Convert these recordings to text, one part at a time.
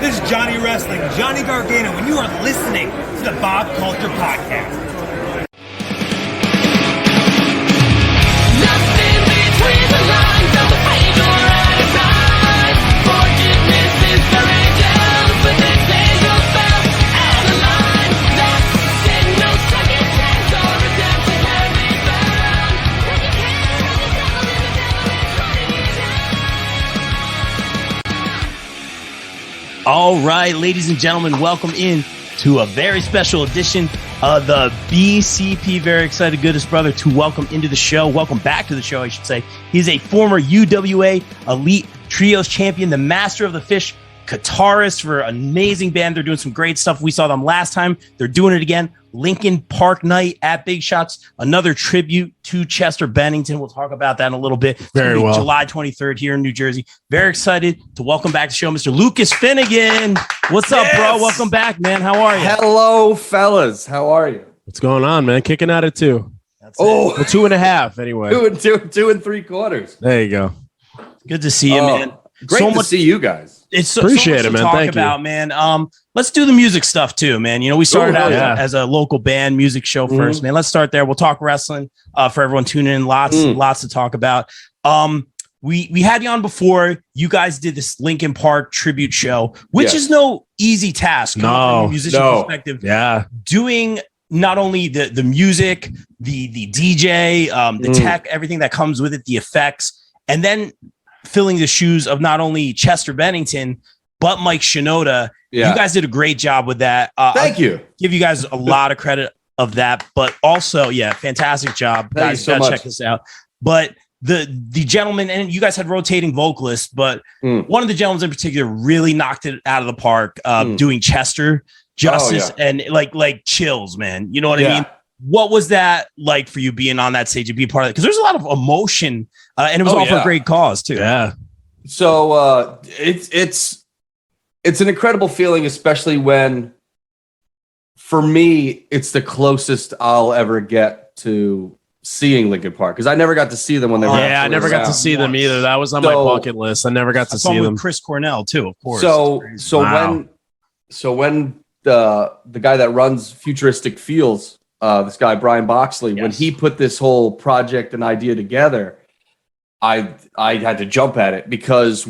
This is Johnny Wrestling, Johnny Gargano, and you are listening to the Bob Culture Podcast. Nothing between the lines of the page or outside. Forgiveness is for angels, but this angel's fell out of line. That's in no second chance or redemption can be found. When you can't run the devil and the devil is running you down. All right, ladies and gentlemen, welcome in to a very special edition of the BCP. Very excited, goodest brother, to welcome into the show. Welcome back to the show, I should say. He's a former UWA Elite Trios Champion, the master of the fish, guitarist for an amazing band. They're doing some great stuff. We saw them last time. They're doing it again. Lincoln Park Night at Big Shots, another tribute to Chester Bennington. We'll talk about that in a little bit. Very well. July 23rd here in New Jersey. Very excited to welcome back to the show, Mr. Lukas Finnegan. What's up, bro? Welcome back, man. How are you? Hello, fellas. How are you? What's going on, man? Kicking out at 2. That's Well, 2.5 anyway. 2 3/4. There you go. good to see you, man. Great So to much- see you guys. It's so Appreciate much it, to man. talk Thank you. about, man. Let's do the music stuff too, man. You know, we started out yeah. as a local band music show first, man. Let's start there. We'll talk wrestling for everyone tuning in. Lots to talk about. We had you on before. You guys did this Lincoln Park tribute show, which Yes. is no easy task from a musician perspective. Yeah. Doing not only the music, the DJ, the tech, everything that comes with it, the effects, and then filling the shoes of not only Chester Bennington, but Mike Shinoda. Yeah. You guys did a great job with that. Thank you. Give you guys a lot of credit of that, but also, fantastic job. Thank you Guys, so gotta much. check this out. But the gentleman, and you guys had rotating vocalists, but one of the gentlemen in particular really knocked it out of the park, doing Chester justice and like chills, man. You know what I mean? What was that like for you being on that stage and be part of it? Because there's a lot of emotion, and it was all for a great cause too. Yeah. So it's an incredible feeling, especially when, for me, it's the closest I'll ever get to seeing Lincoln Park, because I never got to see them when they were. I never got to see them either. That was on my bucket list. I never got to see them. With Chris Cornell too, of course. When the guy that runs Futuristic Feels, this guy Brian Boxley, when he put this whole project and idea together, I had to jump at it, because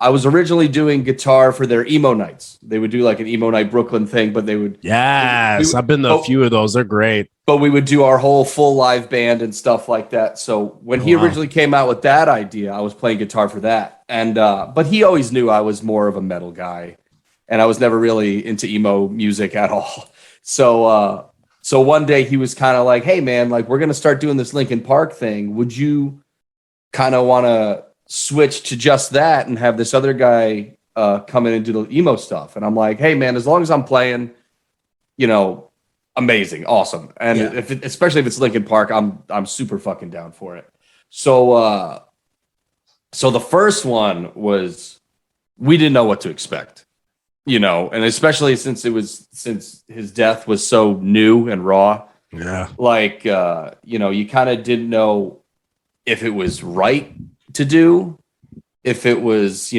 I was originally doing guitar for their emo nights. They would do like an emo night Brooklyn thing, but they would. Yes, I've been to a few of those. They're great. But we would do our whole full live band and stuff like that. So when he originally came out with that idea, I was playing guitar for that. And but he always knew I was more of a metal guy, and I was never really into emo music at all. So one day he was kind of like, "Hey man, like we're gonna start doing this Linkin Park thing. Would you kind of want to switch to just that and have this other guy come in and do the emo stuff?" And I'm like, "Hey man, as long as I'm playing, you know, amazing, awesome." And especially if it's Linkin Park, I'm super fucking down for it. So the first one was, we didn't know what to expect, you know, and especially since his death was so new and raw. Yeah. Like you know, you kind of didn't know if it was right to do, if it was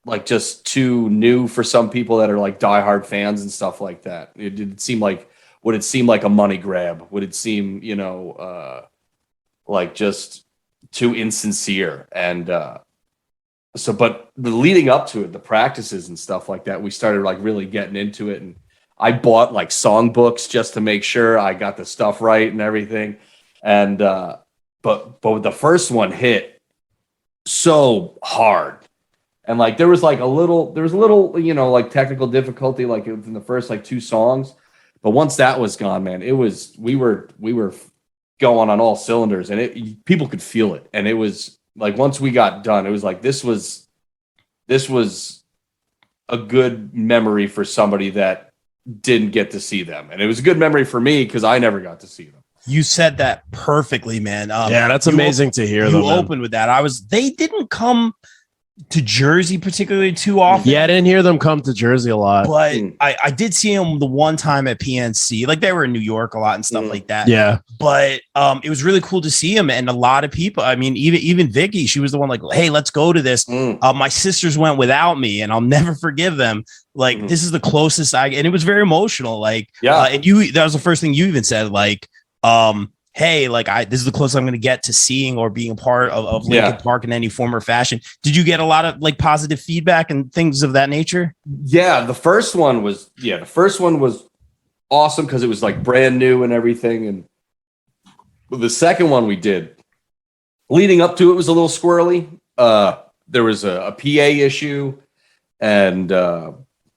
like just too new for some people that are like diehard fans and stuff like that. It did seem like, would it seem like a money grab? Would it seem, you know, like just too insincere? And but the leading up to it, the practices and stuff like that, we started like really getting into it, and I bought like songbooks just to make sure I got the stuff right and everything. And but the first one hit so hard, and like there was a little, you know, like technical difficulty like in the first like 2 songs, but once that was gone, man, we were going on all cylinders, and people could feel it. And it was like, once we got done, it was like this was a good memory for somebody that didn't get to see them, and it was a good memory for me because I never got to see them. You said that perfectly, man. Yeah, that's amazing to hear. You opened with that. They didn't come to Jersey particularly too often. Yeah, I didn't hear them come to Jersey a lot. But I did see him the one time at PNC. Like they were in New York a lot and stuff like that. Yeah. But it was really cool to see him. And a lot of people, I mean, even Vicky, she was the one like, hey, let's go to this. My sisters went without me and I'll never forgive them. Like this is the closest and it was very emotional. Like, and that was the first thing you even said, like, hey, like this is the closest I'm going to get to seeing or being a part of Linkin Park in any form or fashion. Did you get a lot of like positive feedback and things of that nature? Yeah, the first one was awesome because it was like brand new and everything. And the second one we did, leading up to it was a little squirrely. There was a PA issue and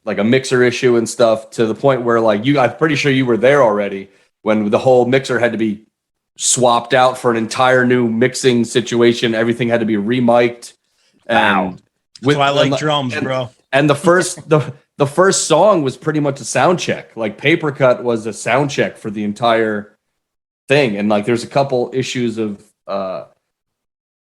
like a mixer issue and stuff to the point where like I'm pretty sure you were there already when the whole mixer had to be swapped out for an entire new mixing situation. Everything had to be remiked. And so I like drums, bro. And the first song was pretty much a sound check. Like Paper Cut was a sound check for the entire thing. And like there's a couple issues of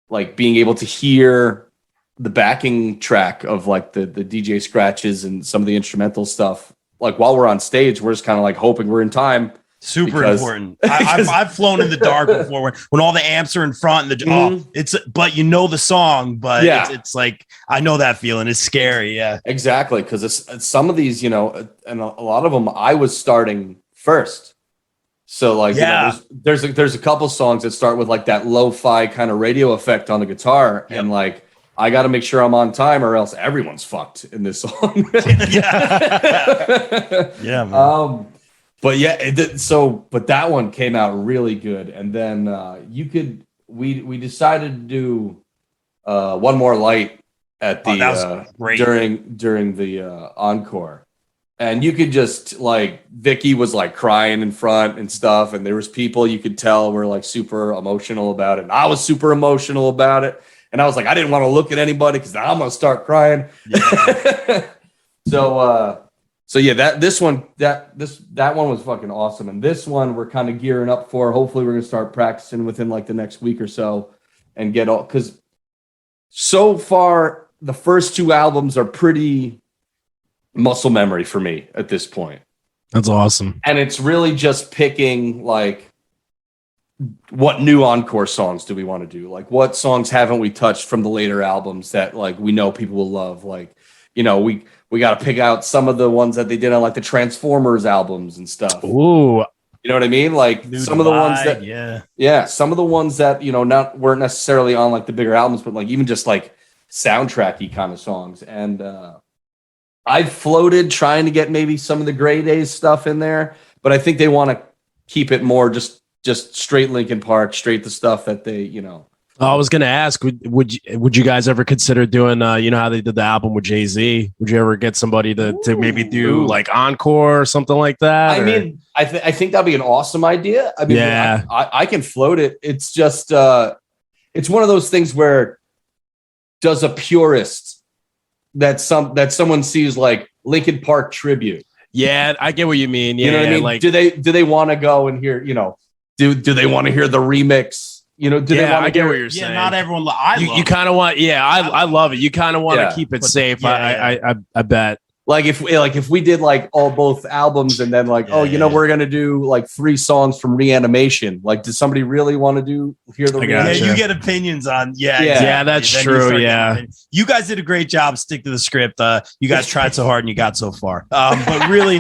like being able to hear the backing track of like the DJ scratches and some of the instrumental stuff. Like while we're on stage, we're just kind of like hoping we're in time. Super important. I've flown in the dark before when all the amps are in front and but you know the song, but it's like I know that feeling. It's scary. Yeah, exactly. Because it's some of these, you know, and a lot of them I was starting first. So like, you know, there's a couple songs that start with like that lo-fi kind of radio effect on the guitar, and like I got to make sure I'm on time or else everyone's fucked in this song. Yeah, man. But but that one came out really good. And then we decided to do One More Light at the during the encore. And you could just like Vicky was like crying in front and stuff, and there was people you could tell were like super emotional about it. And I was super emotional about it. And I was like, I didn't want to look at anybody because I'm gonna start crying. Yeah. So yeah, that one was fucking awesome. And this one we're kind of gearing up for. Hopefully we're gonna start practicing within like the next week or so and get all, because so far the first two albums are pretty muscle memory for me at this point. That's awesome. And it's really just picking like what new encore songs do we want to do? Like what songs haven't we touched from the later albums that like we know people will love? Like, you know, we got to pick out some of the ones that they did on like the Transformers albums and stuff. Ooh, you know what I mean? Like New some Divide, of the ones that, some of the ones that, you know, weren't necessarily on like the bigger albums, but like even just like soundtracky kind of songs. And I've floated trying to get maybe some of the Grey Days stuff in there, but I think they want to keep it more just straight Linkin Park, straight the stuff that they, you know. I was gonna ask, would you guys ever consider doing you know how they did the album with Jay-Z? Would you ever get somebody to maybe do like encore or something like that? I mean, I think that'd be an awesome idea. I mean, I can float it. It's just it's one of those things where does a purist that someone sees like Linkin Park tribute. Yeah, I get what you mean. Yeah, you know what I mean? Like, do they want to go and hear, you know, do they want to hear the remix? You know, do they want to get what you're saying. Not everyone. You kind of want. Yeah, I love it. You kind of want to keep it safe. I bet. Like if we did like both albums and then like we're gonna do like 3 songs from Reanimation. Like, does somebody really want to hear the? Yeah, you get opinions on. Yeah, that's true. Yeah, you guys did a great job. Stick to the script. You guys tried so hard and you got so far. But really,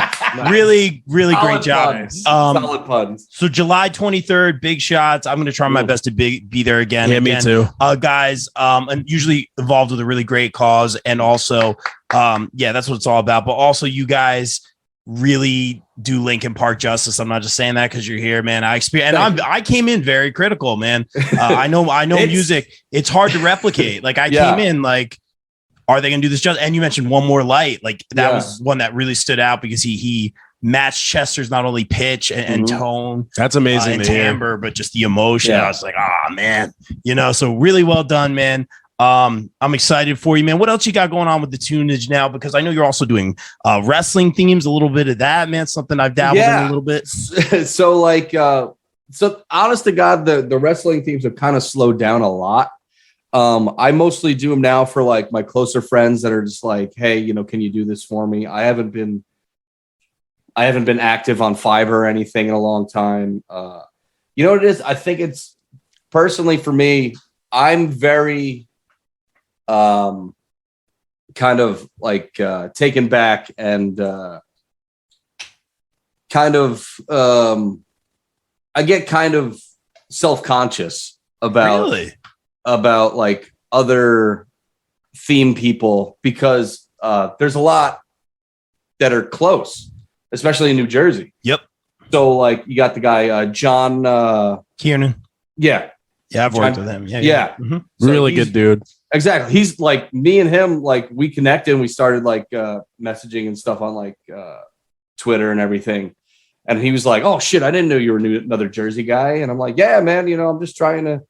really great job. Solid puns. So July 23rd, big shots. I'm gonna try my best to be there again. Yeah, me too. Guys. And usually involved with a really great cause, and also. That's what it's all about. But also, you guys really do Linkin Park justice. I'm not just saying that because you're here, man. I came in very critical, man. I know music. It's hard to replicate. Like I came in like, are they gonna do this justice? And you mentioned One More Light. Like that was one that really stood out because he matched Chester's not only pitch and tone. That's amazing. And timbre, but just the emotion. I was like, man, you know. So really well done, man. I'm excited for you, man. What else you got going on with the tunage now? Because I know you're also doing wrestling themes, a little bit of that, man. Something I've dabbled in a little bit. So like, so honest to God, the wrestling themes have kind of slowed down a lot. I mostly do them now for like my closer friends that are just like, hey, you know, can you do this for me? I haven't been active on Fiverr or anything in a long time. You know what it is? I think it's personally for me, I'm very kind of like taken back and kind of I get kind of self-conscious about like other theme people because there's a lot that are close, especially in New Jersey. Yep. So like you got the guy John Kiernan. Yeah, I've worked with him. Yeah. Mm-hmm. So Really good dude. Exactly. He's like me and him, like we connected and we started like messaging and stuff on like Twitter and everything. And he was like, oh shit, I didn't know you were another Jersey guy. And I'm like, yeah, man, you know, I'm just trying to,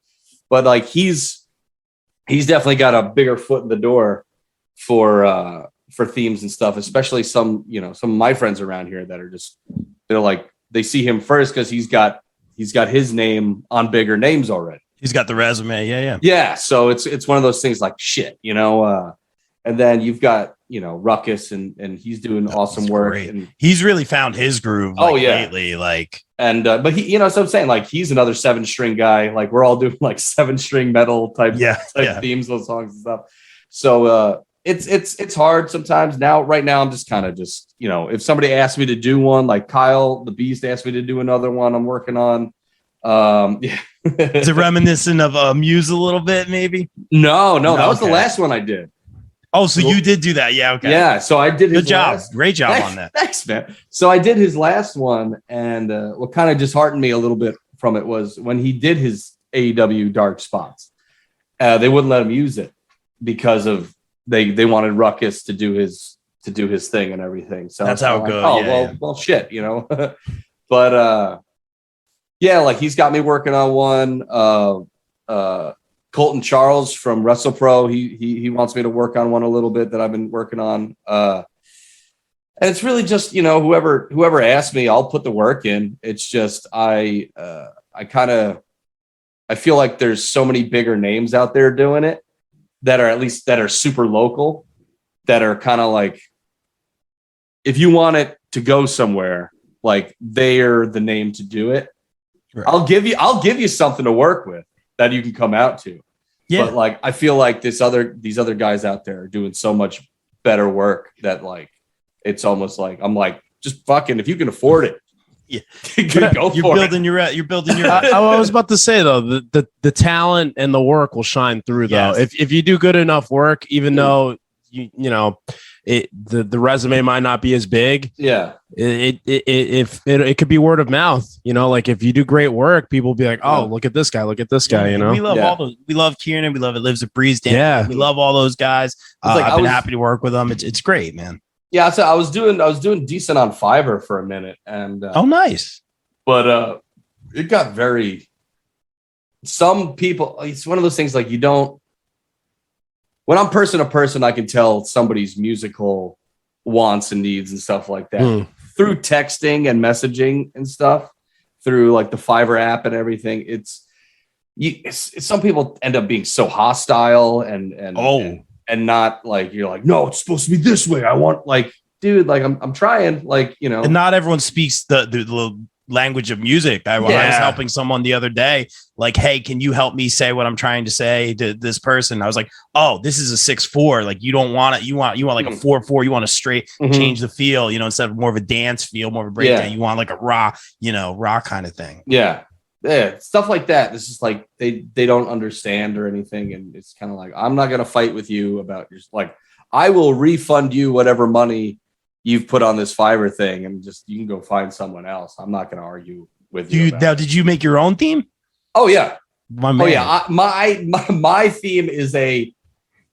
but like he's definitely got a bigger foot in the door for themes and stuff, especially some of my friends around here that are just, they're like, they see him first because he's got his name on bigger names already. He's got the resume. Yeah. So it's one of those things like shit, you know, and then you've got, you know, Ruckus and he's doing awesome work. Great. And he's really found his groove. Lately. Like, and, but he, you know, so I'm saying like, he's another 7-string guy. Like we're all doing like 7-string metal type themes, those songs and stuff. So, it's hard sometimes right now. I'm just kind of just, you know, if somebody asked me to do one, like Kyle, the Beast asked me to do another one I'm working on. Yeah. Is it reminiscent of Muse a little bit, maybe? No, that was the last one I did. Oh, so you did do that. Yeah. Okay. Yeah. So I did his good job. Great job on that. Thanks, man. So I did his last one. And what kind of disheartened me a little bit from it was when he did his AEW Dark Spots, they wouldn't let him use it because of they wanted Ruckus to do his thing and everything. So that's how it goes. Oh, well, shit, you know. But yeah, like he's got me working on one. Colton Charles from WrestlePro, he wants me to work on one a little bit that I've been working on. And it's really just, you know, whoever asks me, I'll put the work in. It's just I feel like there's so many bigger names out there doing it that are super local, that are kind of like, if you want it to go somewhere, like they're the name to do it. Right. I'll give you something to work with that you can come out to. Yeah. But like, I feel like these other guys out there are doing so much better work that like, it's almost like, I'm like, just fucking, if you can afford it. Yeah. You're building your I was about to say though, the talent and the work will shine through though. Yes. If you do good enough work, even though you know the resume might not be as big. Yeah. It could be word of mouth, you know, like if you do great work, people will be like, oh, look at this guy, you know. We love all those. We love Kieran. We love It Lives at Breeze. We love all those guys. I've been happy to work with them. It's great, man. Yeah, so I was doing decent on Fiverr for a minute, and oh, nice. But it got very. Some people, it's one of those things like you don't. When I'm person to person, I can tell somebody's musical wants and needs and stuff like that through texting and messaging and stuff, through like the Fiverr app and everything. It's some people end up being so hostile and not like, you're like, no, it's supposed to be this way. I want like, dude, like I'm trying, like, you know, and not everyone speaks the language of music. I was helping someone the other day, like, hey, can you help me say what I'm trying to say to this person? I was like, oh, this is a 6/4. Like, you don't want it. You want like a 4/4. You want to straight change the feel, you know, instead of more of a dance feel, more of a breakdown. You want like a raw kind of thing. Yeah. Stuff like that. This is like, they don't understand or anything. And it's kind of like, I'm not going to fight with you about your, like, I will refund you whatever money you've put on this Fiverr thing, and just, you can go find someone else. I'm not going to argue with you. Now, did you make your own theme? Oh yeah. My man. Oh yeah. My theme is a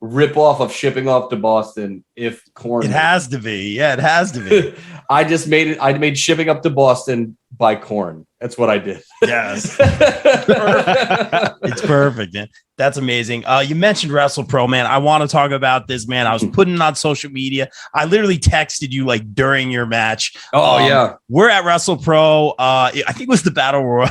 rip off of Shipping Off to Boston. If Korn, it has to be. Yeah, it has to be. I just made it. I made Shipping Up to Boston by Korn. That's what I did. Yes. It's perfect, man. That's amazing. You mentioned WrestlePro, man. I want to talk about this, man. I was putting it on social media. I literally texted you like during your match. Oh yeah. We're at WrestlePro. I think it was the Battle Royal.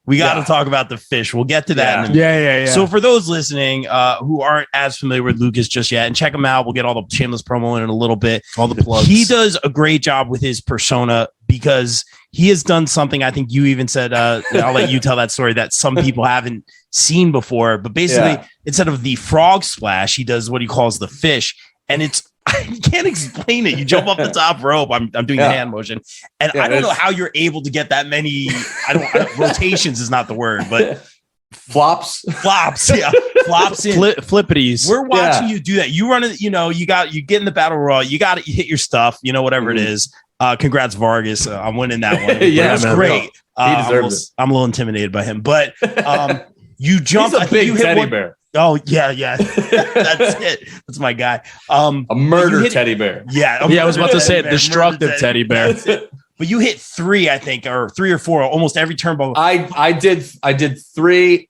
We got to talk about the fish. We'll get to that. In a minute. Yeah. So for those listening who aren't as familiar with Lukas just yet, and check him out. We'll get all the shameless promo in a little bit. All the plugs. He does a great job with his persona because he has done something. I think you even said, I'll let you tell that story, that some people haven't seen before. But basically, instead of the frog splash, he does what he calls the fish. And it's, I can't explain it. You jump off the top rope. I'm doing the hand motion, and I don't know how you're able to get that many. Rotations is not the word, but flops, yeah, flops in flippities. We're watching you do that. You run it. You get in the battle royal. You hit your stuff. Whatever it is. Congrats, Vargas. I'm winning that one. That's great. He deserves it. I'm a little intimidated by him, but you jump. He's a big teddy bear. Oh yeah. That's it. That's my guy. A murder teddy bear. Yeah. I was about to say destructive teddy bear. But you hit 3, I think, or 3 or 4, almost every turbo. I did 3.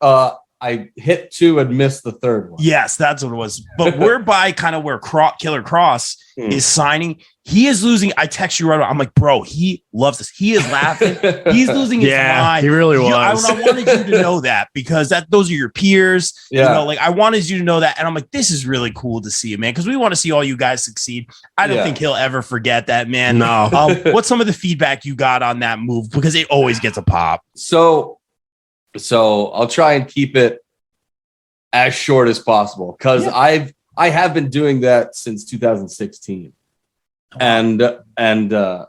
I hit 2 and missed the third one. Yes, that's what it was. But we're by kind of where Killer Cross is signing. He is losing. I text you right away. I'm like, bro, he loves this. He is laughing. He's losing his mind. He really was. I wanted you to know that because those are your peers. Yeah. I wanted you to know that. And I'm like, this is really cool to see, man, because we want to see all you guys succeed. I don't think he'll ever forget that, man. No. What's some of the feedback you got on that move? Because it always gets a pop. So I'll try and keep it as short as possible because I have been doing that since 2016. And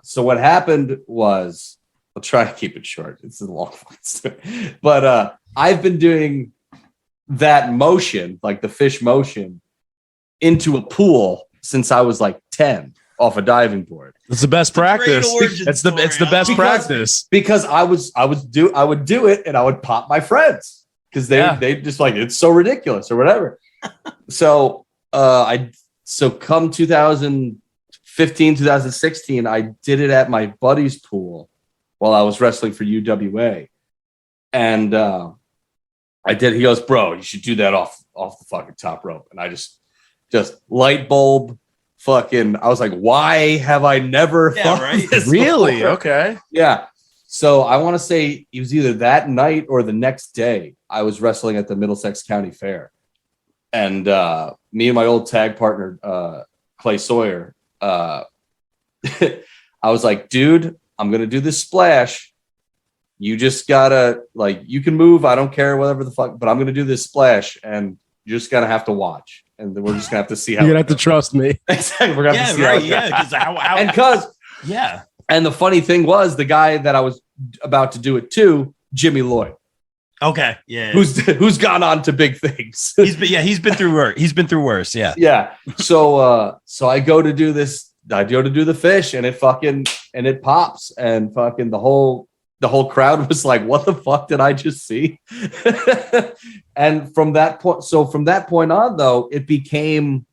so what happened was, I'll try to keep it short. It's a long story. But I've been doing that motion, like the fish motion, into a pool since I was like 10 off a diving board. It's the best practice. It's the best practice. Because I would do it and I would pop my friends because they just like, it's so ridiculous or whatever. So come 2015, 2016, I did it at my buddy's pool while I was wrestling for UWA. And I did. He goes, bro, you should do that off the fucking top rope. And I just light bulb fucking, I was like, why have I never thought this Really? before? Okay. Yeah. So I want to say it was either that night or the next day I was wrestling at the Middlesex County Fair. And me and my old tag partner, Clay Sawyer, I was like, dude, I'm going to do this splash. You just gotta, you can move. I don't care, whatever the fuck, but I'm going to do this splash and you're just going to have to watch. And then we're just going to have to see how you're going to have to trust me. Exactly. We're going to have to see Yeah. And the funny thing was the guy that I was about to do it to, Jimmy Lloyd. Okay. Yeah. Who's gone on to big things. He's been through worse. He's been through worse. Yeah. Yeah. So I go to do this. I go to do the fish, and it pops, and fucking the whole crowd was like, "What the fuck did I just see?" And from that point on, though, it became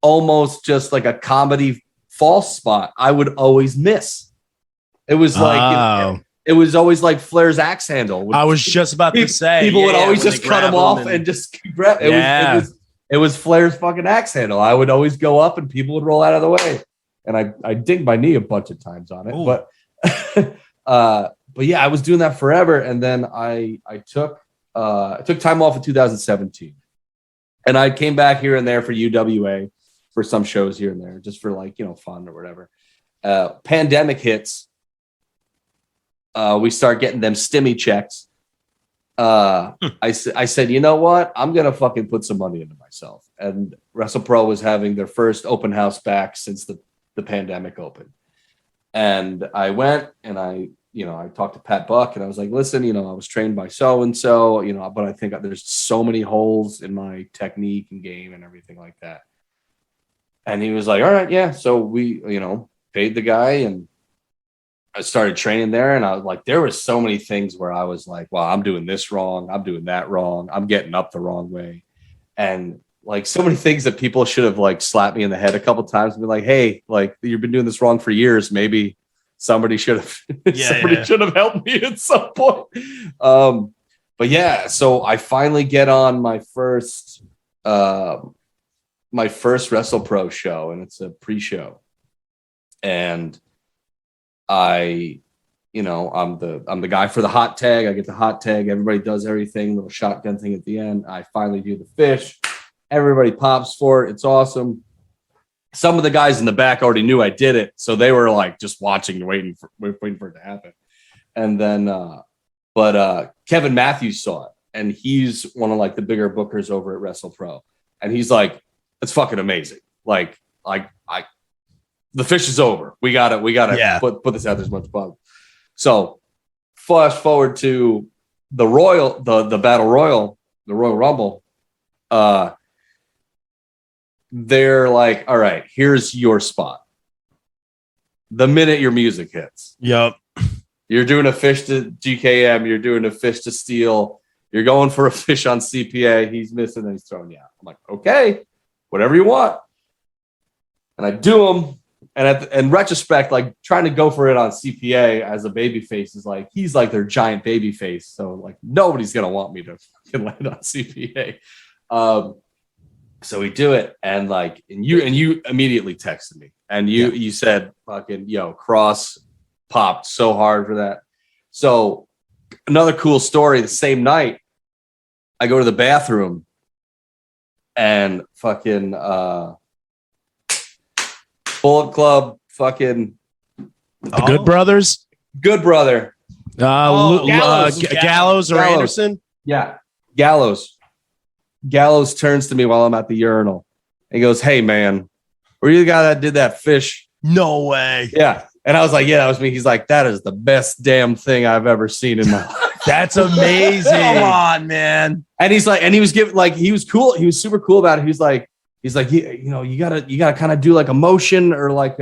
almost just like a comedy false spot. I would always miss. It was like. It was always like Flair's axe handle. I was just about to say. People would always just cut him off and just grab. It was Flair's fucking axe handle. I would always go up and people would roll out of the way. And I dinged my knee a bunch of times on it. Ooh. But yeah, I was doing that forever. And then I took time off in 2017. And I came back here and there for UWA for some shows here and there, just for fun or whatever. Pandemic hits. We start getting them stimmy checks. I said, you know what? I'm going to fucking put some money into myself. And WrestlePro was having their first open house back since the pandemic opened. And I went and I talked to Pat Buck and I was like, listen, I was trained by so-and-so, but I think there's so many holes in my technique and game and everything like that. And he was like, all right, yeah. So we, paid the guy and I started training there, and I was like, there were so many things where I was like, well, I'm doing this wrong. I'm doing that wrong. I'm getting up the wrong way. And so many things that people should have slapped me in the head a couple of times and be like, hey, you've been doing this wrong for years. Maybe somebody should have, should have helped me at some point. But yeah, so I finally get on my first WrestlePro show, and it's a pre-show. And I I'm the guy for the hot tag. I get the hot tag. Everybody does everything, little shotgun thing at the end. I finally do the fish. Everybody pops for it. It's awesome. Some of the guys in the back already knew I did it, so they were like just watching and waiting for it to happen. And then, but Kevin Matthews saw it, and he's one of like the bigger bookers over at WrestlePro, and he's like, "It's fucking amazing! Like the fish is over. We gotta put this out there as much as possible." So, flash forward to the Battle Royal, the Royal Rumble. They're like, all right, here's your spot. The minute your music hits. Yep. You're doing a fish to GKM. You're doing a fish to Steel. You're going for a fish on CPA. He's missing and he's throwing you out. I'm like, okay, whatever you want. And I do them. And in retrospect, like trying to go for it on CPA as a baby face is like, he's like their giant baby face. So like nobody's going to want me to land on CPA. So we do it, and you immediately texted me, and you said, "Fucking Cross popped so hard for that." So another cool story. The same night, I go to the bathroom, and fucking Bullet Club, fucking The Good Brothers, Good Brother, Gallows or Anderson, Gallows turns to me while I'm at the urinal and goes, "Hey, man, were you the guy that did that fish?" No way. Yeah. And I was like, "Yeah, that was me." He's like, "That is the best damn thing I've ever seen in my life." That's amazing. Come on, man. And he's like, and he was giving like, he was cool. He was super cool about it. He's like, you gotta kind of do like a motion or like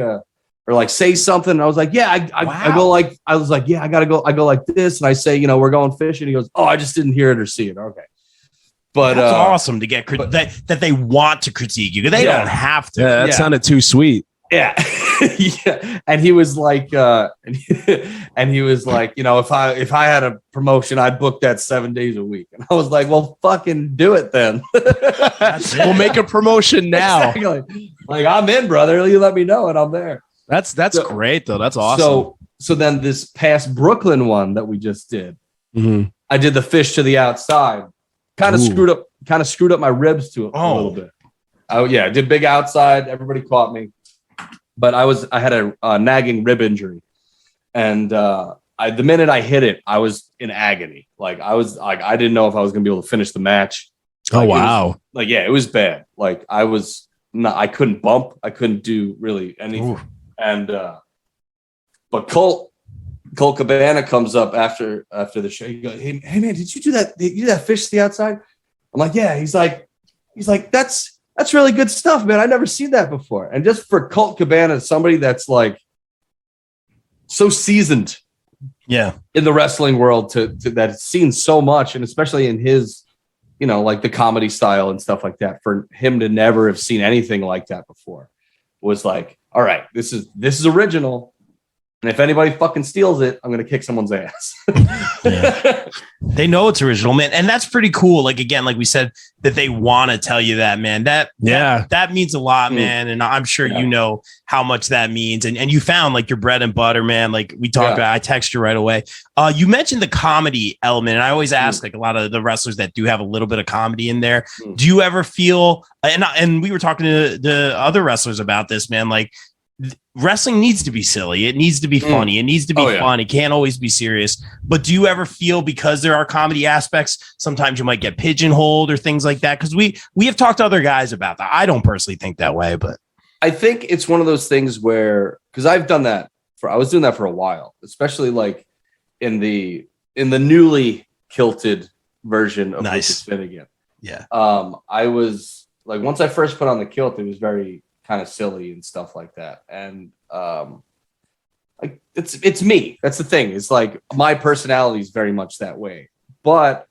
say something. And I was like, I go like, I was like, I gotta go. I go like this. And I say, we're going fishing. He goes, "Oh, I just didn't hear it or see it." Okay. But that's awesome to get that they want to critique you. They don't have to. Yeah, that sounded too sweet. Yeah. Yeah. And he was like, and he was like, if I had a promotion, I'd book that 7 days a week. And I was like, well, fucking do it then. We'll make a promotion now. Exactly. Like, I'm in, brother. You let me know and I'm there. That's great though. That's awesome. So then this past Brooklyn one that we just did, I did the fish to the outside. Kind of screwed up my ribs to a little bit. Oh yeah, I did big outside. Everybody caught me, but I had a nagging rib injury, and the minute I hit it, I was in agony. Like I didn't know if I was gonna be able to finish the match. Oh wow! It was bad. Like I couldn't bump. I couldn't do really anything. Ooh. And but Colt Cabana comes up after the show. He goes, hey man, did you do that? Did you do that fish to the outside? I'm like, yeah. He's like, that's really good stuff, man. I've never seen that before. And just for Colt Cabana, somebody that's like so seasoned, in the wrestling world to that's seen so much, and especially in his, like the comedy style and stuff like that, for him to never have seen anything like that before was like, all right, this is original. And if anybody fucking steals it, I'm going to kick someone's ass. They know it's original, man. And that's pretty cool. Like, again, like we said, that they want to tell you that, man. That means a lot, man. And I'm sure you know how much that means. And you found like your bread and butter, man. Like we talked about, I text you right away. You mentioned the comedy element. And I always ask like a lot of the wrestlers that do have a little bit of comedy in there. Do you ever feel, and we were talking to the other wrestlers about this, man, like, wrestling needs to be silly. It needs to be funny. It needs to be fun. It can't always be serious. But do you ever feel, because there are comedy aspects, sometimes you might get pigeonholed or things like that? Because we have talked to other guys about that. I don't personally think that way, but I think it's one of those things where, because I've done that I was doing that for a while, especially like in the newly kilted version of Lukas Finnegan. Yeah. I was like, once I first put on the kilt, it was very kind of silly and stuff like that. And like it's me. That's the thing. It's like my personality is very much that way. But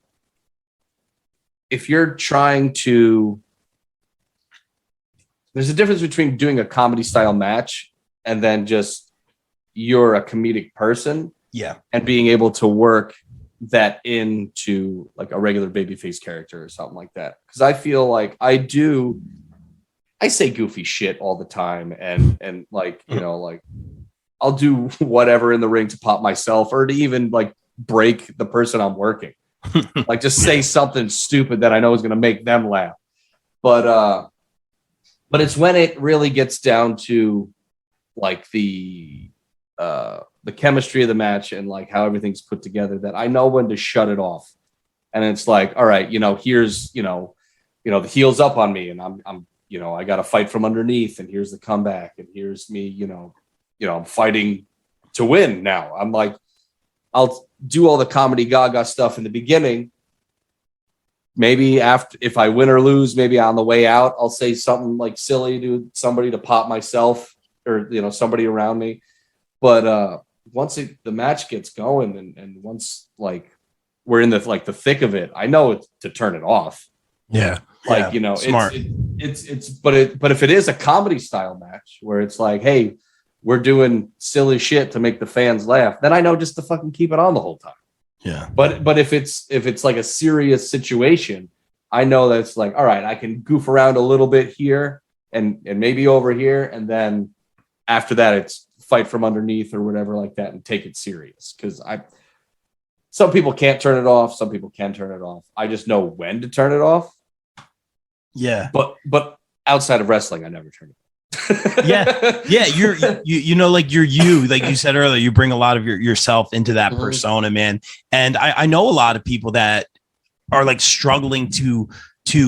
if you're trying to, there's a difference between doing a comedy style match and then just you're a comedic person. Yeah. And being able to work that into like a regular babyface character or something like that. Because I feel like I say goofy shit all the time, and like, like I'll do whatever in the ring to pop myself or to even like break the person I'm working. Like just say something stupid that I know is going to make them laugh. But it's when it really gets down to like the chemistry of the match and like how everything's put together that I know when to shut it off. And it's like, all right, here's, the heel's up on me and I'm I got to fight from underneath and here's the comeback and here's me, I'm fighting to win now. I'm like, I'll do all the comedy gaga stuff in the beginning. Maybe after, if I win or lose, maybe on the way out, I'll say something like silly to somebody to pop myself or, somebody around me. But once the match gets going and once like we're in the thick of it, I know to turn it off. Yeah. Like, smart. But if it is a comedy style match where it's like, hey, we're doing silly shit to make the fans laugh, then I know just to fucking keep it on the whole time. Yeah. But if it's like a serious situation, I know that it's like, all right, I can goof around a little bit here and maybe over here. And then after that, it's fight from underneath or whatever like that and take it serious. Because some people can't turn it off. Some people can turn it off. I just know when to turn it off. Yeah. But outside of wrestling, I never turn it off. Yeah. You're like you're like you said earlier, you bring a lot of yourself into that persona, man. And I know a lot of people that are like struggling to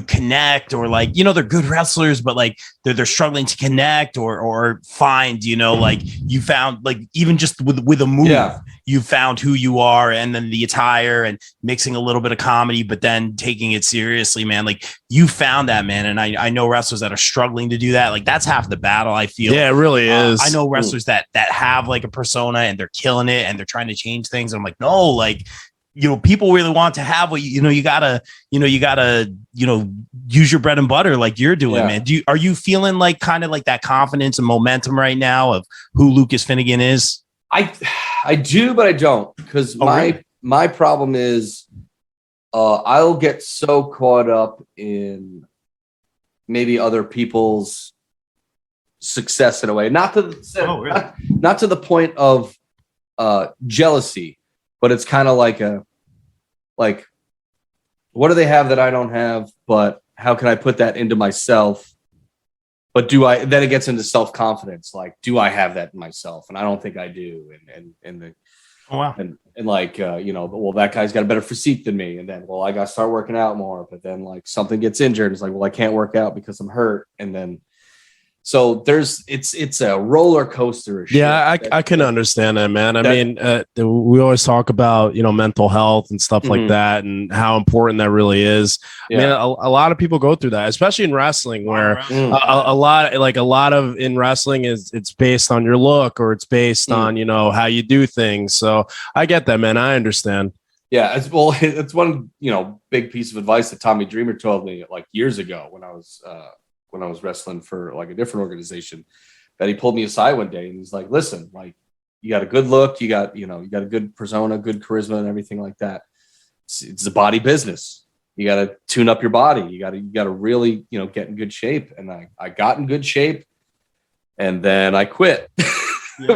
connect or like, they're good wrestlers, but like they're struggling to connect or find, like you found like even just with a move, you found who you are and then the attire and mixing a little bit of comedy, but then taking it seriously, man. Like you found that, man. And I know wrestlers that are struggling to do that. Like that's half the battle, I feel. Yeah, it really is. I know wrestlers that have like a persona and they're killing it and they're trying to change things. And I'm like, no, like, people really want to have what you gotta use your bread and butter like you're doing, man. Are you feeling like kind of like that confidence and momentum right now of who Lukas Finnegan is? I do, but I don't, because my problem is I'll get so caught up in maybe other people's success in a way, not to the point of jealousy. But it's kind of like what do they have that I don't have? But how can I put that into myself? But then it gets into self-confidence. Like, do I have that in myself? And I don't think I do. And like, well, that guy's got a better physique than me. And then, well, I got to start working out more. But then like something gets injured. It's like, well, I can't work out because I'm hurt. And then, so it's a roller coaster. Of shit. Yeah, I can understand that, man. I mean, we always talk about, mental health and stuff like that and how important that really is. Yeah. I mean, a lot of people go through that, especially in wrestling, where a lot of in wrestling it's based on your look or it's based on, how you do things. So I get that, man. I understand. Yeah, it's one, big piece of advice that Tommy Dreamer told me like years ago when I was wrestling for like a different organization, that he pulled me aside one day and he's like, listen, like you got a good look, you got a good persona, good charisma and everything like that. It's a body business. You got to tune up your body. You got to really, get in good shape. And I got in good shape and then I quit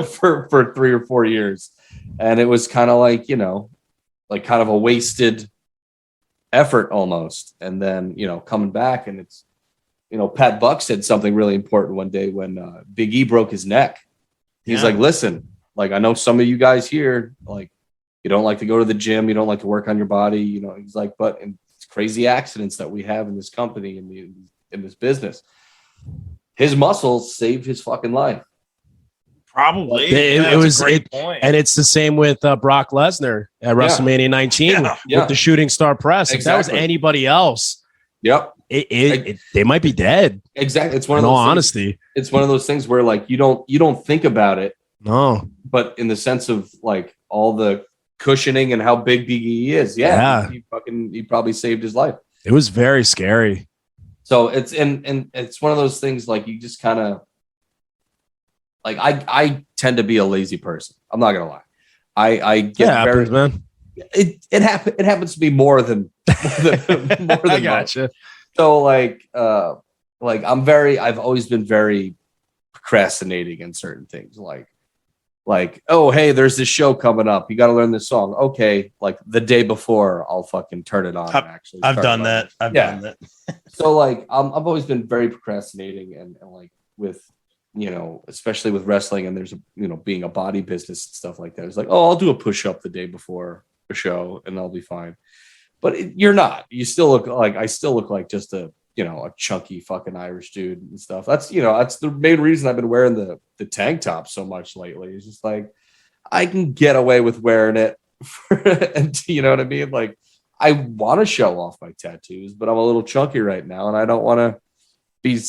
for 3 or 4 years. And it was kind of like, like kind of a wasted effort almost. And then, coming back and it's, Pat Buck said something really important one day when Big E broke his neck. He's like, listen, like, I know some of you guys here, like, you don't like to go to the gym. You don't like to work on your body. He's like, but in crazy accidents that we have in this company, in this business, his muscles saved his fucking life. Probably. It was a great point. And it's the same with Brock Lesnar at WrestleMania 19 with the shooting star press. If that was anybody else, they might be dead. Exactly. It's one of those. In all honesty, it's one of those things where like you don't think about it. No, but in the sense of like all the cushioning and how big Big E is, he probably saved his life. It was very scary. So it's and it's one of those things like you just kind of like I tend to be a lazy person. I'm not gonna lie. I get very happens, man. It happens to be more than I gotcha. So I've always been very procrastinating in certain things. Like like, oh, hey, there's this show coming up. You got to learn this song. Okay. Like the day before, I'll fucking turn it on. I've done that. I've done that. So like, I've always been very procrastinating and like with, especially with wrestling and there's, being a body business and stuff like that. It's like, oh, I'll do a push up the day before a show and I'll be fine. But you're not. You still look like, I still look like just a chunky fucking Irish dude and stuff. That's the main reason I've been wearing the tank top so much lately. It's just like I can get away with wearing it, and you know what I mean. Like I want to show off my tattoos, but I'm a little chunky right now, and I don't want to be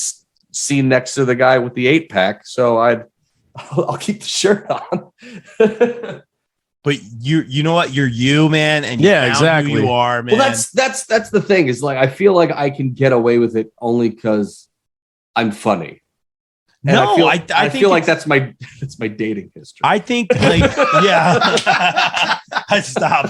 seen next to the guy with the 8-pack. So I'll keep the shirt on. But you know what? You're you, man, and exactly who you are, man. Well, that's the thing is like I feel like I can get away with it only because I'm funny. And I feel like that's my dating history. I think like I stop.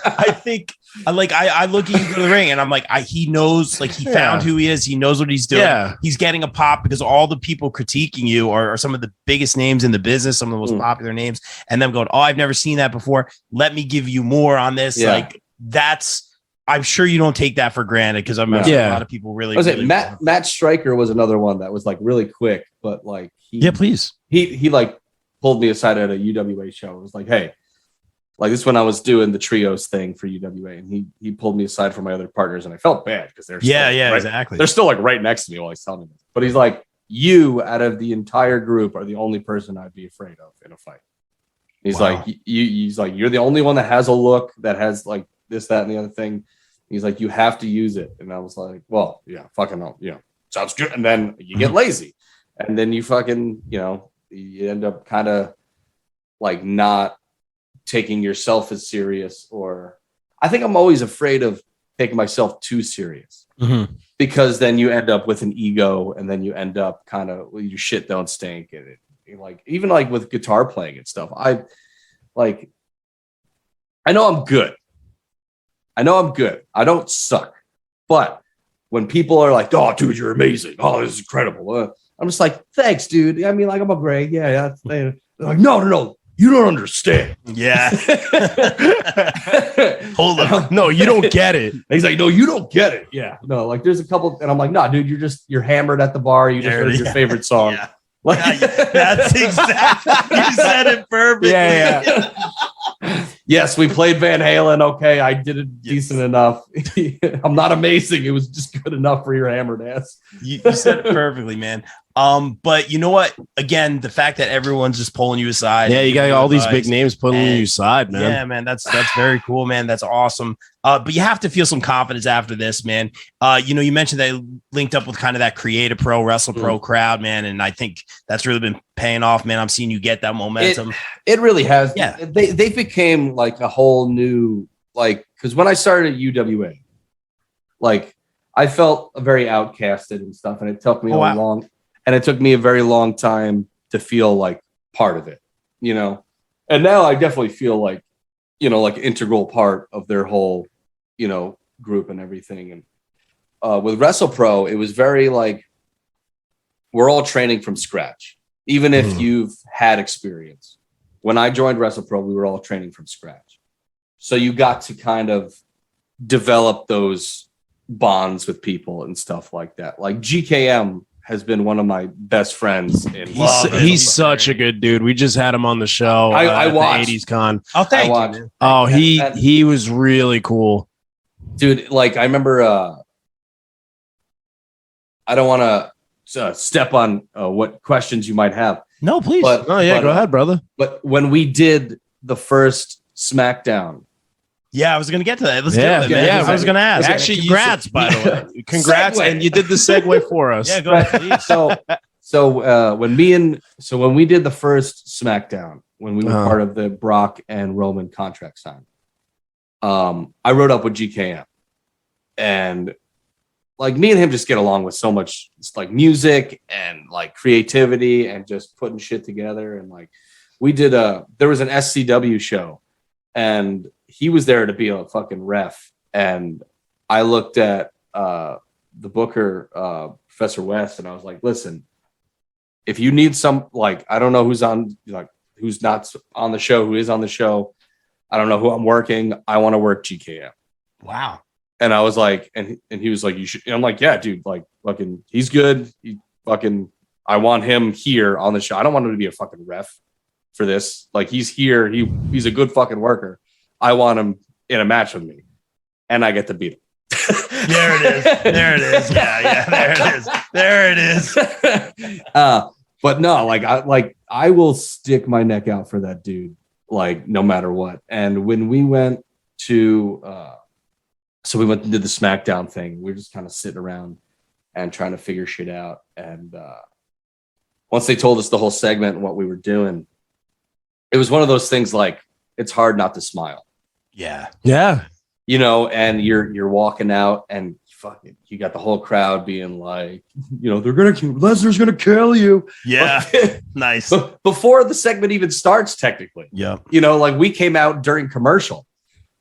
I think like I look at you go to the ring and I'm like he knows like he found who he is. He knows what he's doing. Yeah. He's getting a pop because all the people critiquing you are some of the biggest names in the business, some of the most popular names, and them going, oh, I've never seen that before. Let me give you more on this. Yeah. Like I'm sure you don't take that for granted because I'm sure a lot of people really. Matt Stryker was another one that was like really quick, but like please. He like pulled me aside at a UWA show. It was like, hey, like this when I was doing the trios thing for UWA, and he pulled me aside from my other partners, and I felt bad because they're exactly. They're still like right next to me while he's telling me this. But he's like, you out of the entire group are the only person I'd be afraid of in a fight. He's like, he's like, you're the only one that has a look that has like this, that, and the other thing. He's like, you have to use it. And I was like, well, yeah, fucking no. Yeah, sounds good. And then you get lazy. And then you fucking, you end up kind of like not taking yourself as serious. Or I think I'm always afraid of taking myself too serious because then you end up with an ego and then you end up kind of, your shit don't stink. And like, even like with guitar playing and stuff, I know I'm good. I don't suck. But when people are like, oh, dude, you're amazing. Oh, this is incredible. I'm just like, thanks, dude. I mean, like, I'm a great. Yeah. They're like, no. You don't understand. Yeah. Hold on. No, you don't get it. He's like, no, you don't get it. Yeah. No, like there's a couple. And I'm like, nah, dude, you're hammered at the bar. You just heard your favorite song. Yeah. Like, that's exactly. You said it perfectly. Yeah. Yes, we played Van Halen. Okay, I did it decent enough. I'm not amazing. It was just good enough for your hammered ass. You said it perfectly, man. But you know what? Again, the fact that everyone's just pulling you aside. Yeah, you got all these big names pulling you aside, man. Yeah, man, that's very cool, man. That's awesome. But you have to feel some confidence after this, man. You mentioned they linked up with kind of that Creative Pro, Wrestle Pro crowd, man, and I think that's really been paying off, man. I'm seeing you get that momentum. It really has. Yeah, they became like a whole new because when I started at UWA, like I felt very outcasted and stuff, and it took me a very long time to feel like part of it, and now I definitely feel like, like an integral part of their whole, group and everything. And with Wrestle Pro, it was very like, we're all training from scratch, even if you've had experience. When I joined Wrestle Pro, we were all training from scratch. So you got to kind of develop those bonds with people and stuff like that. Like GKM has been one of my best friends. He's such a good dude. We just had him on the show. I watched the 80s con. Oh, thank you. Oh, he was really cool, dude. Like I remember. I don't want to step on what questions you might have. No, please. Go ahead, brother. But when we did the first SmackDown. Yeah, I was going to get to that. Let's get to it, man. Yeah, I was going to ask. Actually, congrats, by the way. Congrats, and you did the segue for us. Yeah, go ahead, please. So when we did the first SmackDown, when we were part of the Brock and Roman contract sign, I wrote up with GKM, and like me and him just get along with so much, like music and like creativity and just putting shit together. And like we did there was an SCW show, and he was there to be a fucking ref. And I looked at the booker, Professor West, and I was like, listen, if you need some, like, I don't know who's on, like, who's not on the show, who is on the show. I don't know who I'm working. I want to work GKM. Wow. And I was like, and he was like, you should. And I'm like, yeah, dude, like fucking, he's good. I want him here on the show. I don't want him to be a fucking ref for this. Like he's here. He's a good fucking worker. I want him in a match with me. And I get to beat him. There it is. There it is. Yeah. There it is. There it is. But no, I will stick my neck out for that dude, like no matter what. And when we went to, so we went and did the SmackDown thing. We were just kind of sitting around and trying to figure shit out. And once they told us the whole segment and what we were doing, it was one of those things like it's hard not to smile. Yeah. Yeah. You know, and you're walking out and fucking you got the whole crowd being like, you know, Lesnar's gonna kill you. Yeah. Nice. Before the segment even starts, technically. Yeah. You know, like we came out during commercial.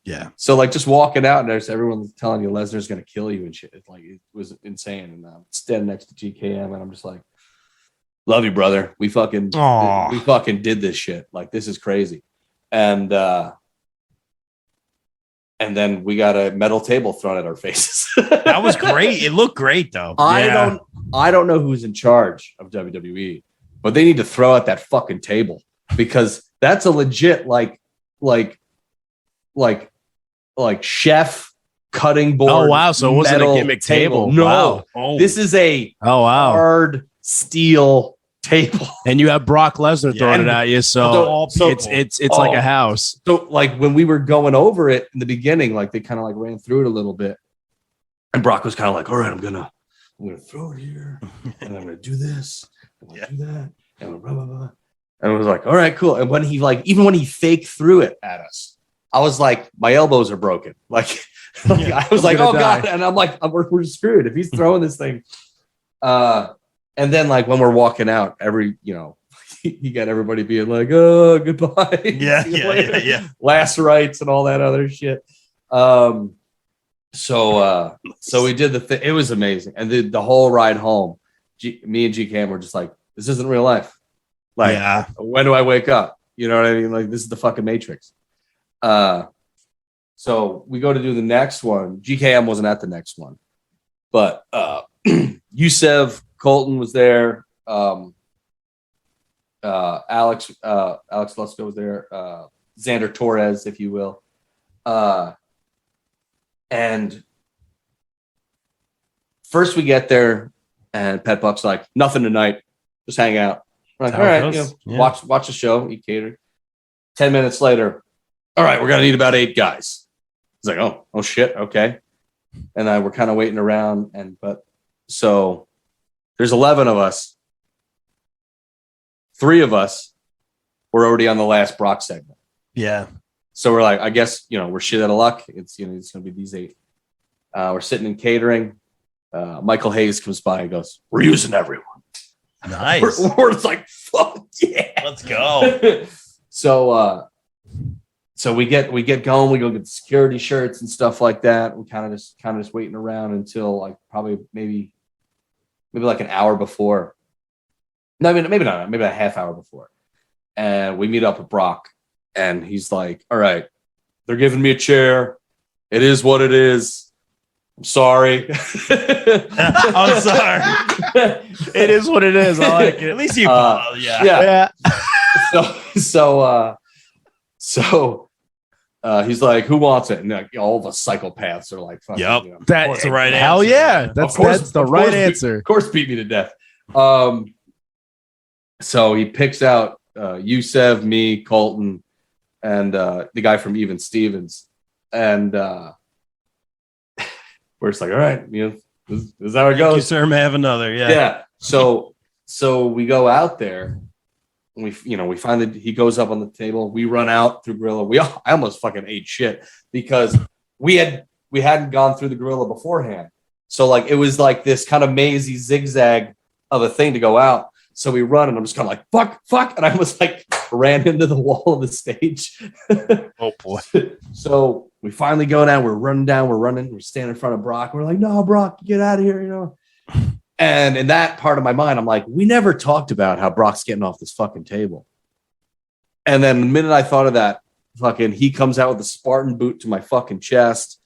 Yeah. So like just walking out and there's everyone telling you Lesnar's gonna kill you and shit. It's like it was insane. And I'm standing next to GKM and I'm just like, love you, brother. We fucking did this shit. Like this is crazy. And then we got a metal table thrown at our faces. That was great. It looked great though. I don't know who's in charge of WWE, but they need to throw out that fucking table because that's a legit like chef cutting board. Oh wow! So it wasn't a gimmick table. No, wow. This is a hard steel table. And you have Brock Lesnar throwing it at you, so it's like a house. So like when we were going over it in the beginning, like they kind of like ran through it a little bit, and Brock was kind of like, "All right, I'm gonna throw it here, and I'm gonna do this, and do that, and blah blah blah." And it was like, "All right, cool." And when he even when he fake threw it at us, I was like, "My elbows are broken." Like, I was like, "Oh god!" And I'm like, "We're screwed if he's throwing this thing." And then like when we're walking out, you got everybody being like, "Oh, goodbye." Yeah. Last rites and all that other shit. So we did the thing. It was amazing. And the whole ride home, me and GKM were just like, this isn't real life. Like, when do I wake up? You know what I mean? Like, this is the fucking Matrix. So we go to do the next one. GKM wasn't at the next one, but Yousev Colton was there. Alex Lusko was there. Xander Torres, if you will. And first we get there, and Pet Buck's like, nothing tonight. Just hang out. We're like, all right, watch the show, eat catered. 10 minutes later, all right, we're going to need about 8 guys. He's like, oh shit, okay. And we're kind of waiting around, so there's 11 of us. 3 of us were already on the last Brock segment. Yeah. So we're like, I guess, we're shit out of luck. It's going to be these 8. We're sitting in catering. Michael Hayes comes by and goes, we're using everyone. Nice. We're just like, fuck yeah. Let's go. So we get going. We go get the security shirts and stuff like that. We kind of just waiting around until like probably maybe like an hour before. No, I mean, maybe not. Maybe a half hour before. And we meet up with Brock. And he's like, all right, they're giving me a chair. It is what it is. I'm sorry. I'm sorry. It is what it is. I like it. At least you yeah. So he's like, who wants it? And like, all the psychopaths are like, yep. That's the right answer. Hell yeah. That's the right answer. Of course, beat me to death. So he picks out Yousev, me, Colton, and the guy from Even Stevens. And we're just like, all right, this is how it goes. Thank you, sir. May have another. Yeah. Yeah. So we go out there. And we find he goes up on the table. We run out through Gorilla. I almost fucking ate shit because we hadn't gone through the Gorilla beforehand. So like it was like this kind of mazy zigzag of a thing to go out. So we run, and I'm just kind of like, fuck. And I was like, ran into the wall of the stage. Oh, boy. So we finally go down. We're running. We stand in front of Brock. We're like, no, Brock, get out of here, And in that part of my mind, I'm like, we never talked about how Brock's getting off this fucking table. And then the minute I thought of that, fucking, he comes out with a Spartan boot to my fucking chest.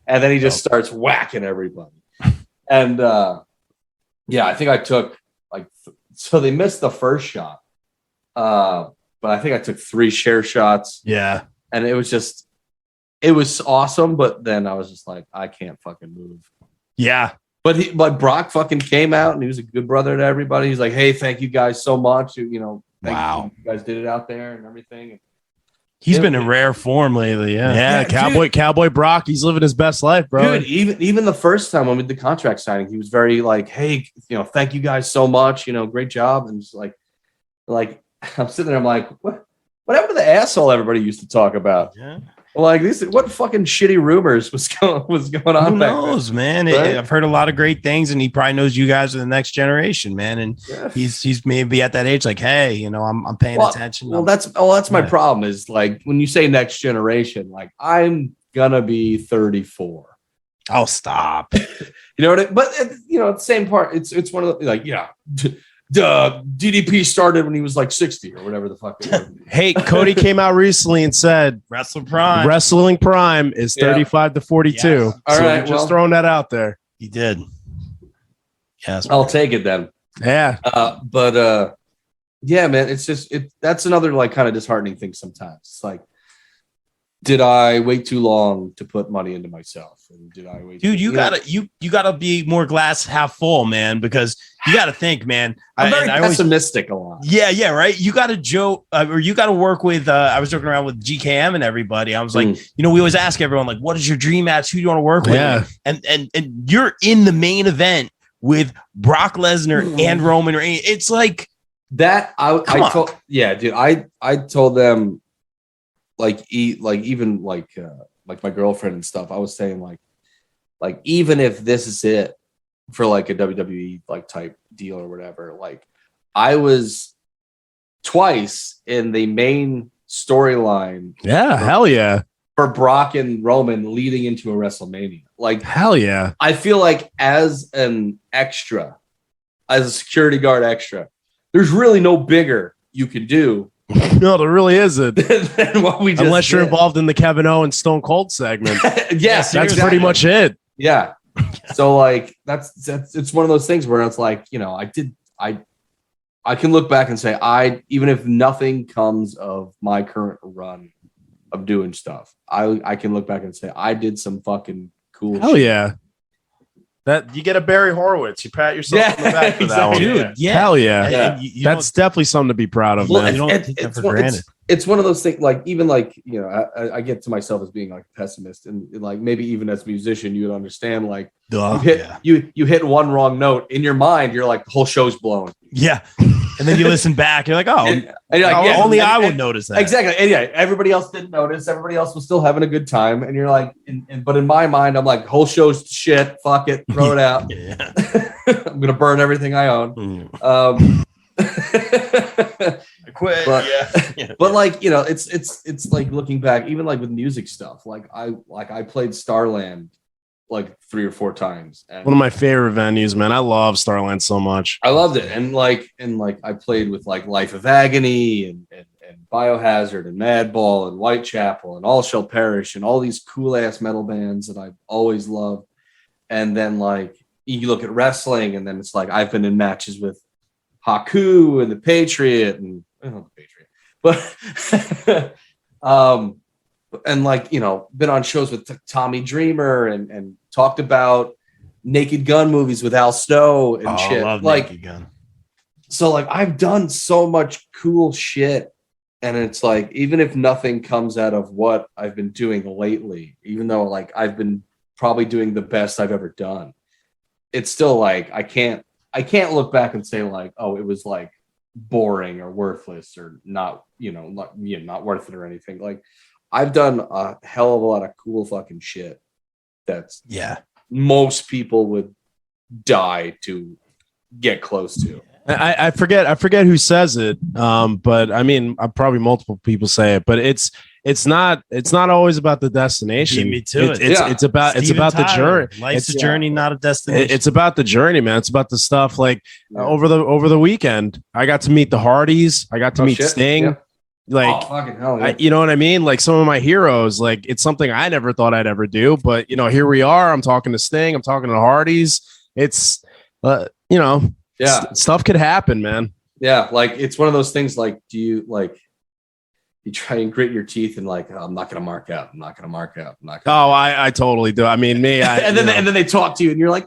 And then he just starts whacking everybody. And yeah, I think I took so they missed the first shot. But I think I took 3 share shots. Yeah. And it was awesome. But then I was just like, I can't fucking move. Yeah. But Brock fucking came out and he was a good brother to everybody. He's like, hey, thank you guys so much. Wow. You guys did it out there and everything. He's been in rare form lately. Yeah. Cowboy Brock. He's living his best life, bro. Dude, even the first time when we did the contract signing, he was very like, hey, thank you guys so much. Great job. And just like I'm sitting there, I'm like, what happened to the asshole everybody used to talk about? Yeah. Like what fucking shitty rumors was going on? Who knows, man? Right? I've heard a lot of great things, and he probably knows you guys are the next generation, man. And he's maybe at that age, like, hey, I'm paying attention. Well, that's my problem is like when you say next generation, like I'm gonna be 34. Oh, stop. But at the same part, it's one of the like, DDP started when he was like 60 or whatever the fuck it was. Hey, Cody came out recently and said Wrestling Prime is 35 to 42. Yes. All right, just throwing that out there. He did. Yes, I'll take it then. Yeah. Yeah, man, it's just that's another like kind of disheartening thing sometimes. It's like, did I wait too long to put money into myself? And did I wait? Dude, you gotta be more glass half full, man, because you gotta think, man. I'm very pessimistic a lot. Yeah, right. You gotta joke, or you gotta work with. I was joking around with GKM and everybody. I was like, we always ask everyone, like, what is your dream match? Who do you want to work with? Yeah. And you're in the main event with Brock Lesnar and Roman Reigns. It's like that. I told them. Like even my girlfriend and stuff, I was saying like even if this is it for like a WWE like type deal or whatever, like I was twice in the main storyline. Yeah, hell yeah. For Brock and Roman leading into a WrestleMania. Like hell yeah. I feel like as an extra, as a security guard extra, there's really no bigger you can do. No, there really isn't. Than what we just Unless you're involved in the Kevin Owens Stone Cold segment. Yes, that's pretty much it. Yeah. So like that's it's one of those things where it's like, I can look back and say even if nothing comes of my current run of doing stuff, I can look back and say I did some fucking cool Hell shit. Yeah. That you get a Barry Horowitz, you pat yourself on the back for that one. Dude, yeah. Hell yeah. Yeah. That's definitely something to be proud of, man. You don't take that for granted. It's one of those things, like even like, I get to myself as being like a pessimist, and like maybe even as a musician, you would understand like you hit one wrong note in your mind, you're like the whole show's blown. Yeah. And then you listen back, you're like, and you're like, only I would notice that. Exactly. And yeah, everybody else didn't notice. Everybody else was still having a good time. And you're like, but in my mind, I'm like, whole show's shit. Fuck it. Throw it out. Yeah. I'm going to burn everything I own. I quit. But like, it's like looking back, even like with music stuff, like I played Starland like 3 or 4 times. And one of my favorite venues, man. I love Starland so much. I loved it. And I played with like Life of Agony and Biohazard and Madball and Whitechapel and All Shall Perish and all these cool ass metal bands that I've always loved. And then like you look at wrestling, and then it's like I've been in matches with Haku and the Patriot and the Patriot, but and like been on shows with Tommy Dreamer and talked about Naked Gun movies with Al Snow and shit. I love like Naked Gun. So like I've done so much cool shit, and it's like even if nothing comes out of what I've been doing lately, even though like I've been probably doing the best I've ever done, it's still like I can't look back and say like, oh, it was like boring or worthless or not worth it or anything. Like I've done a hell of a lot of cool fucking shit that's most people would die to get close to. I forget who says it, but I mean, probably multiple people say it, but it's it's not always about the destination. Beat me to it. It's about the journey. Life's a journey, not a destination. It's about the journey, man. It's about the stuff like over the weekend. I got to meet the Hardys. I got to meet Sting. Yeah. Like, fucking hell, yeah. you know what I mean? Like some of my heroes, like it's something I never thought I'd ever do, but you know, here we are. I'm talking to Sting. I'm talking to the Hardys. It's, you know, stuff could happen, man. Yeah. Like it's one of those things. Like, do you try and grit your teeth and like, I'm not going to mark out. I'm not going to mark out. I'm not gonna I totally do. I mean, me, and then they talk to you and you're like,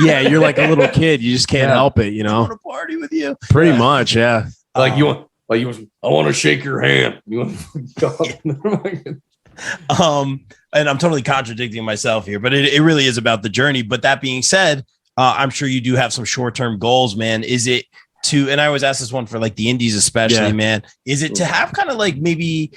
yeah, you're like a little kid. You just can't help it. You know, I want to party with you. Pretty much. Yeah. Like I want to shake your hand. You want to and I'm totally contradicting myself here, but it really is about the journey. But that being said, I'm sure you do have some short-term goals, man. Is it to, and I always ask this one for like the indies, especially, man, is it to have kind of like maybe,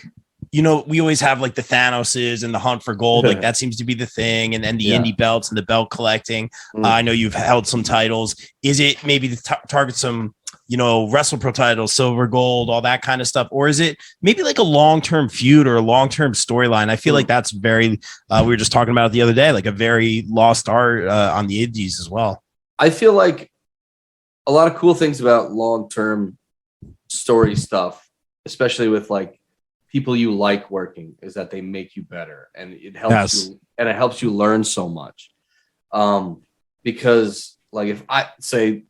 you know, we always have like the Thanoses and the hunt for gold. Like that seems to be the thing. And then the indie belts and the belt collecting. I know you've held some titles. Is it maybe to target some, you know, Wrestle Pro titles, silver, gold, all that kind of stuff? Or is it maybe like a long-term feud or a long-term storyline? I feel like that's very, we were just talking about it the other day, like a very lost art on the indies as well. I feel like a lot of cool things about long-term story stuff, especially with like people you like working, is that they make you better and it helps you, and it helps you learn so much. Because like if I say,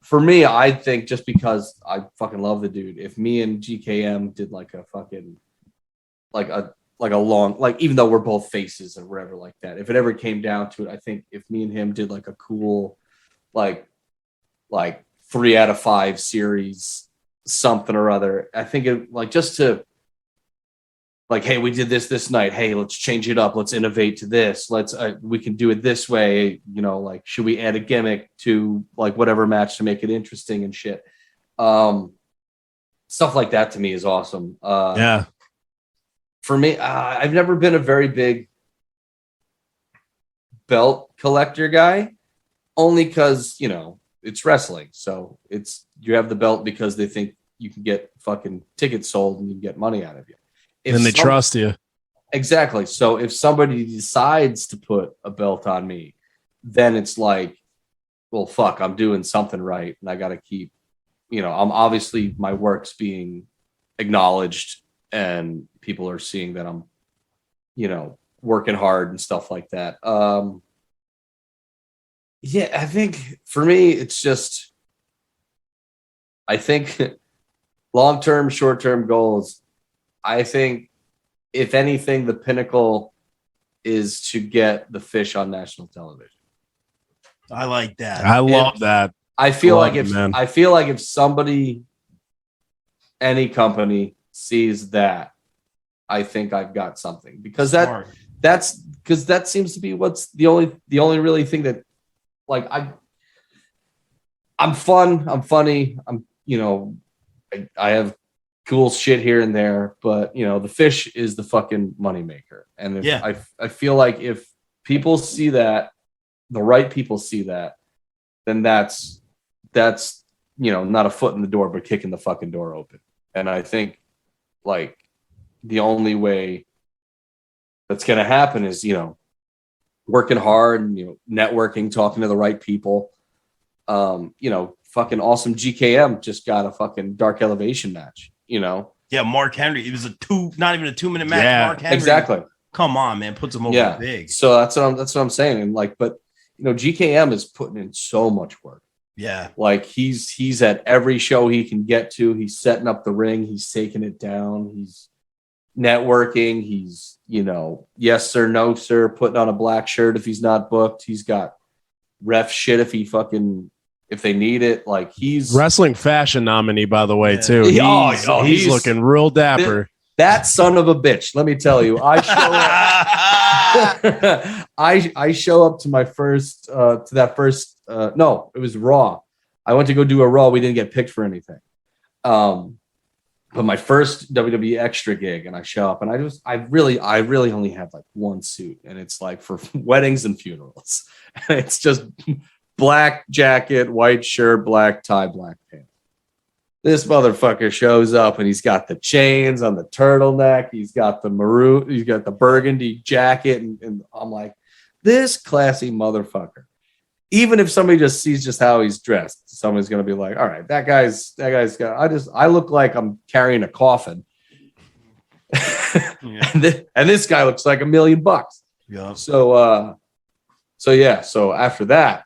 for me, I think just because I fucking love the dude, if me and GKM did like a fucking like a long, like even though we're both faces and whatever like that, if it ever came down to it, I think if me and him did like a cool like 3 out of 5 series, something or other, I think it like just to like, hey, we did this night. Hey, let's change it up. Let's innovate to this. Let's we can do it this way. You know, like, should we add a gimmick to like whatever match to make it interesting and shit? Stuff like that to me is awesome. For me, I've never been a very big belt collector guy, only because, you know, it's wrestling. So it's, you have the belt because they think you can get fucking tickets sold and you can get money out of you. And they trust you. Exactly. So if somebody decides to put a belt on me, then it's like, well, fuck, I'm doing something right. And I got to keep, you know, I'm obviously my work's being acknowledged and people are seeing that I'm, you know, working hard and stuff like that. Yeah, I think for me, it's just, I think long-term, short-term goals, I think if anything, the pinnacle is to get the Fish on national television. I like that. I love that. I feel like if somebody, any company sees that, I think I've got something, because that seems to be what's the only really thing that, like, I'm fun, I'm funny, I'm, you know, I have cool shit here and there, but you know, the Fish is the fucking moneymaker. And if I feel like if people see that, the right people see that, then that's, you know, not a foot in the door, but kicking the fucking door open. And I think like the only way that's going to happen is, you know, working hard and, you know, networking, talking to the right people. You know, fucking awesome GKM just got a fucking Dark Elevation match, you know? Yeah, Mark Henry. It was not even a 2-minute match. Yeah, Mark Henry. Exactly. Come on, man. Puts him over big. So that's what I'm saying. And like, but you know, GKM is putting in so much work. Yeah. Like he's at every show he can get to. He's setting up the ring. He's taking it down. He's networking. He's, you know, yes, sir, no, sir, putting on a black shirt if he's not booked. He's got ref shit if they need it. Like he's wrestling fashion nominee, by the way, too. He's looking real dapper. That son of a bitch. Let me tell you, I show up. I show up to my first no, it was Raw. I went to go do a Raw. We didn't get picked for anything. But my first WWE extra gig, and I show up, and I really only had like one suit, and it's like for weddings and funerals. And it's just black jacket, white shirt, black tie, black pants. This motherfucker shows up and he's got the chains on the turtleneck. He's got the maroon, he's got the burgundy jacket. And I'm like, this classy motherfucker. Even if somebody just sees just how he's dressed, somebody's going to be like, all right, that guy's got, I look like I'm carrying a coffin. and this guy looks like $1 million. Yeah. So after that,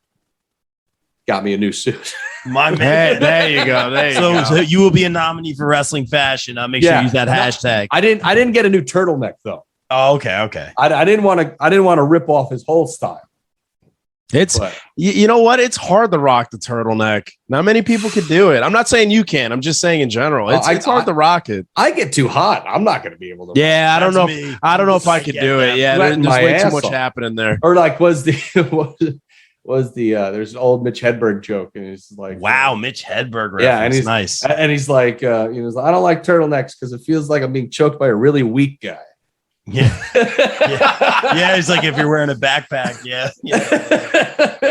got me a new suit. My man. There you go. So you will be a nominee for Wrestling Fashion. Make sure you use that hashtag. I didn't get a new turtleneck though. Oh, okay. I didn't want to rip off his whole style. It's you know what? It's hard to rock the turtleneck. Not many people can do it. I'm not saying you can. I'm just saying in general. It's hard to rock it. I get too hot. I'm not going to be able to. Yeah, I don't know. I don't know if I could do it. Yeah, there's way too much happening there. Or like there's an old Mitch Hedberg joke, and it's like, wow, Mitch Hedberg reference. Yeah, and he's nice. And he's like, I don't like turtlenecks because it feels like I'm being choked by a really weak guy. Yeah. He's like, if you're wearing a backpack,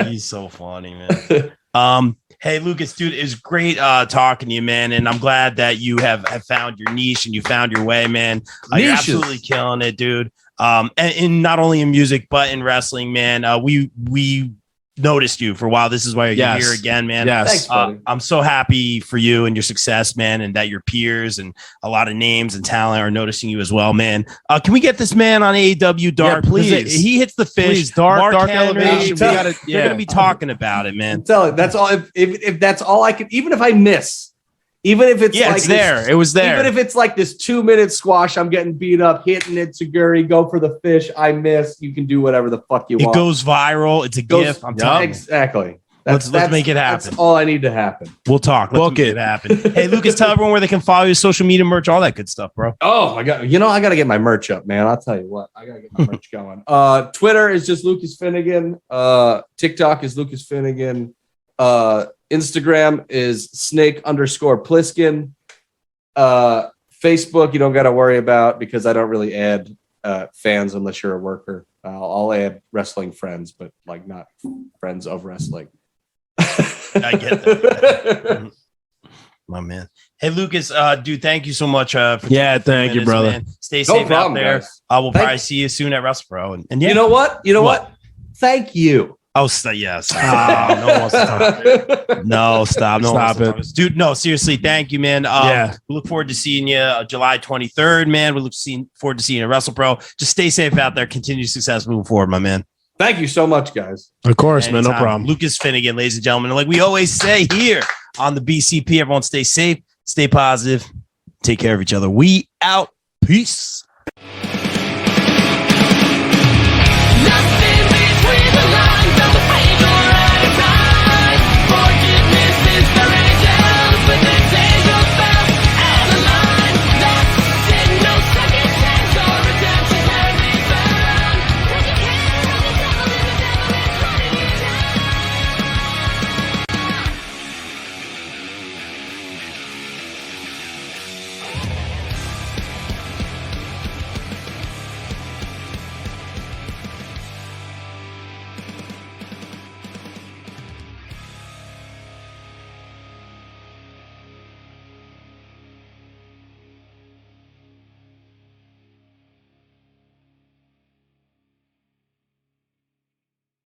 he's so funny, man. Hey, Lucas, dude, it was great talking to you, man, and I'm glad that you have found your niche and you found your way, man. You're absolutely killing it, dude. And not only in music but in wrestling, man. We noticed you for a while. This is why you're here again, man. Yes. Thanks, I'm so happy for you and your success, man, and that your peers and a lot of names and talent are noticing you as well, man. Can we get this man on AEW Dark, please? He hits the fish. Please, Dark Henry, Elevation. They're going to be talking about it, man. Tell it. That's all. If that's all I can, even if I miss, even if it's like it's there. It was there. Even if it's like this 2-minute squash, I'm getting beat up, hitting it, Seguri, go for the fish. I miss. You can do whatever the fuck you want. It goes viral. It's a gift. I'm telling you. Exactly. Let's make it happen. That's all I need to happen. We'll talk. Let's make it happen. Hey, Lucas, tell everyone where they can follow you, social media, merch, all that good stuff, bro. Oh my God. I got to get my merch up, man. I'll tell you what. I got to get my merch going. Twitter is just Lukas Finnegan. TikTok is Lukas Finnegan. Instagram is Snake_Pliskin. Facebook, you don't got to worry about because I don't really add fans unless you're a worker. I'll add wrestling friends, but like not friends of wrestling. I get that. My man. Hey, Lucas, dude, thank you so much. For thank you, brother. Man. Stay safe out there. Guys. We'll probably see you soon at WrestlePro. And you know what? What? Thank you. Oh, yes. No one wants to talk. No, stop. No stop it. Dude, no, seriously. Thank you, man. We look forward to seeing you July 23rd, man. We look forward to seeing you at WrestlePro. Just stay safe out there. Continue success moving forward, my man. Thank you so much, guys. Of course, Anytime. man. No problem. Lukas Finnegan, ladies and gentlemen. Like we always say here on the BCP, everyone stay safe, stay positive, take care of each other. We out. Peace.